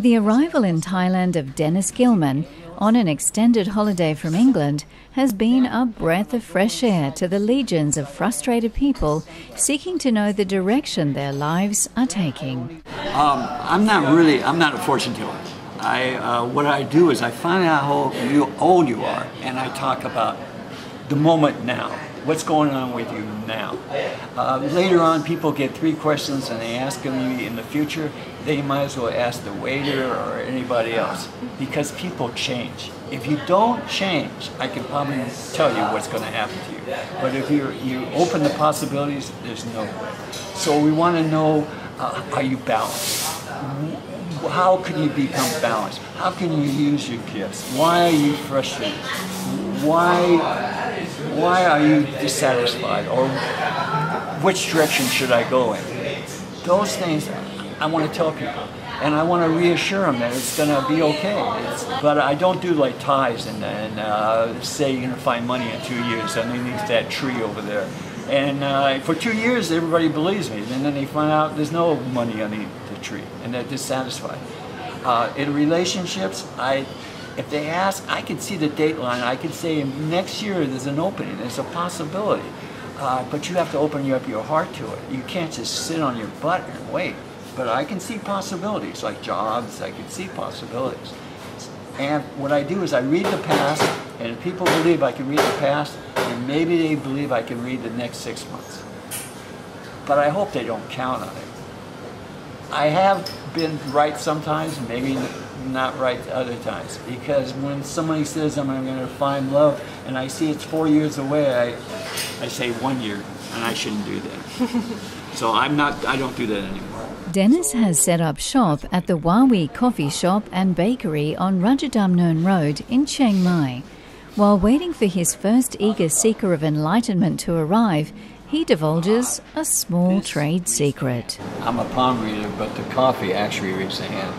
The arrival in Thailand of Dennis Gillman on an extended holiday from England has been a breath of fresh air to the legions of frustrated people seeking to know the direction their lives are taking. I'm not a fortune teller. What I do is I find out how old you are, and I talk about the moment now. What's going on with you now? Later on, people get 3 questions and they ask them in the future. They might as well ask the waiter or anybody else, because people change. If you don't change, I can probably tell you what's going to happen to you. But if you open the possibilities, there's no way. So we want to know, are you balanced? How can you become balanced? How can you use your gifts? Why are you frustrated? Why are you dissatisfied? Or which direction should I go in? Those things I want to tell people. And I want to reassure them that it's going to be okay. But I don't do like ties and say you're going to find money in 2 years underneath that tree over there. And for 2 years, everybody believes me. And then they find out there's no money underneath the tree, and they're dissatisfied. In relationships, if they ask, I can see the date line. I can say next year there's an opening, there's a possibility. But you have to open up your heart to it. You can't just sit on your butt and wait. But I can see possibilities, like jobs, I can see possibilities. And what I do is I read the past, and if people believe I can read the past, then maybe they believe I can read the next 6 months. But I hope they don't count on it. I have been right sometimes, maybe not right other times, because when somebody says I'm going to find love and I see it's 4 years away, I say 1 year, and I shouldn't do that. So I don't do that anymore. Dennis has set up shop at the Huawei Coffee Shop and Bakery on Rajadamnern Road in Chiang Mai. While waiting for his first eager seeker of enlightenment to arrive, he divulges a small trade secret. I'm a palm reader, but the coffee actually reads the hand.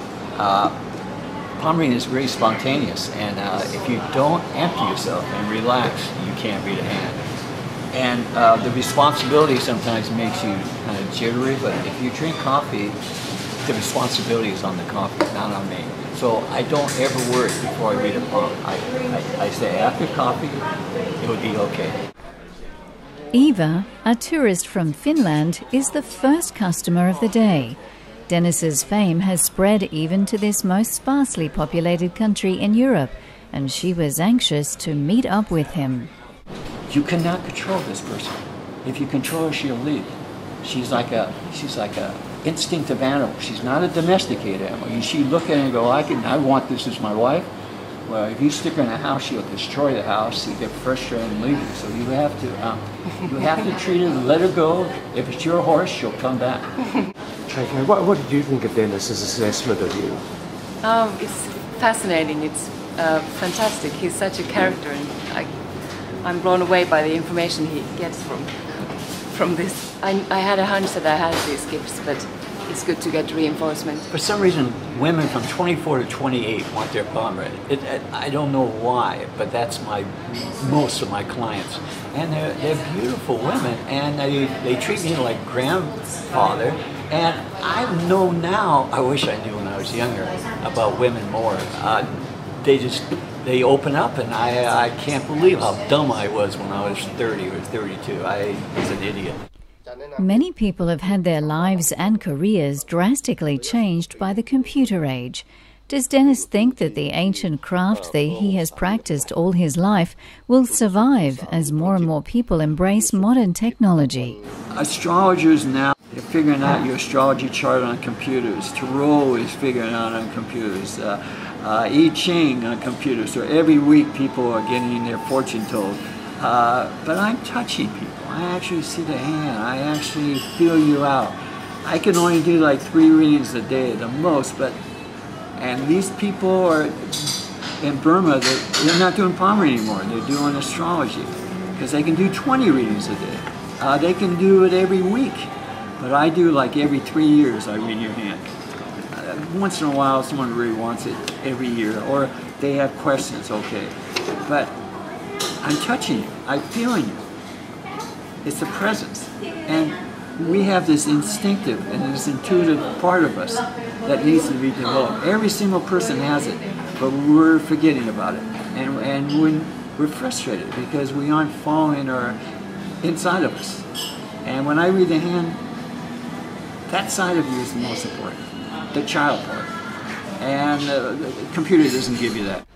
Palm reading is very spontaneous, and if you don't empty yourself and relax, you can't read a hand. And the responsibility sometimes makes you kind of jittery, but if you drink coffee, the responsibility is on the coffee, not on me. So I don't ever worry before I read a palm. I say after coffee, it would be okay. Eva, a tourist from Finland, is the first customer of the day. Dennis's fame has spread even to this most sparsely populated country in Europe, and she was anxious to meet up with him. You cannot control this person. If you control her, she'll leave. She's like a instinctive animal. She's not a domesticated animal. She look at it and go, I want this as my wife. Well, if you stick her in a house, she'll destroy the house. You get frustrated and leave you. So you have to treat her, let her go. If it's your horse, she'll come back. Okay, what did you think of Dennis's assessment of you? It's fascinating. It's fantastic. He's such a character, and I'm blown away by the information he gets from this. I had a hunch that I had these gifts, but it's good to get reinforcement. For some reason, women from 24 to 28 want their Palmreader. I don't know why, but that's most of my clients. And they're beautiful women, and they treat me like grandfather. And I know now, I wish I knew when I was younger, about women more. They open up, and I can't believe how dumb I was when I was 30 or 32. I was an idiot. Many people have had their lives and careers drastically changed by the computer age. Does Dennis think that the ancient craft that he has practiced all his life will survive as more and more people embrace modern technology? Astrologers now, they're figuring out your astrology chart on computers. Tarot is figuring out on computers. I Ching on computers. So every week people are getting their fortune told. But I'm touching people. I actually see the hand. I actually feel you out. I can only do like 3 readings a day at the most, and these people are in Burma, they're not doing palm reading anymore. They're doing astrology because they can do 20 readings a day. They can do it every week, but I do like every 3 years I read your hand. Once in a while someone really wants it every year, or they have questions, okay. But I'm touching you, I'm feeling you. It's a presence. And we have this instinctive and this intuitive part of us that needs to be developed. Every single person has it, but we're forgetting about it. And when we're frustrated because we aren't following our inside of us. And when I read the hand, that side of you is the most important, the child part. And the computer doesn't give you that.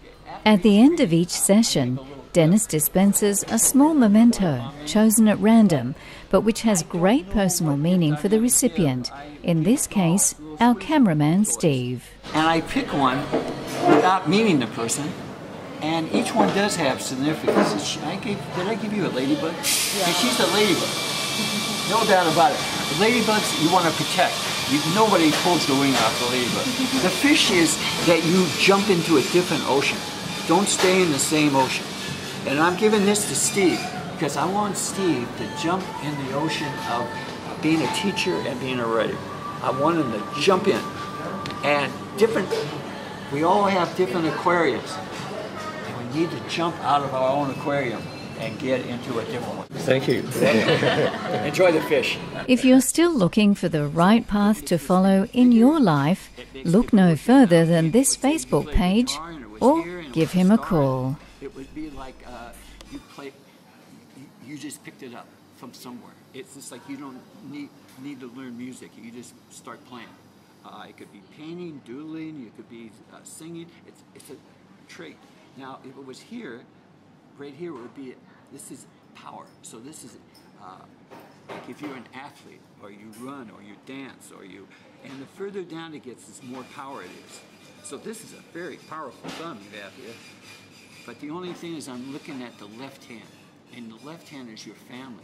At the end of each session, Dennis dispenses a small memento, chosen at random, but which has great personal meaning for the recipient, in this case, our cameraman Steve. And I pick one without meeting the person, and each one does have significance. Did I give you a ladybug? Yeah. And she's a ladybug. No doubt about it. The ladybugs you want to protect. Nobody pulls the wing off the ladybug. The fish is that you jump into a different ocean. Don't stay in the same ocean. And I'm giving this to Steve because I want Steve to jump in the ocean of being a teacher and being a writer. I want him to jump in. And we all have different aquariums. And we need to jump out of our own aquarium and get into a different one. Thank you. Enjoy the fish. If you're still looking for the right path to follow in your life, look no further than this Facebook page or give him a call. It would be like you just picked it up from somewhere. It's just like you don't need to learn music. You just start playing. It could be painting, doodling, it could be singing. It's a trait. Now, if it was here, right here would be, this is power. So this is, like if you're an athlete, or you run, or you dance, and the further down it gets, the more power it is. So this is a very powerful thumb you have here. But the only thing is I'm looking at the left hand, and the left hand is your family.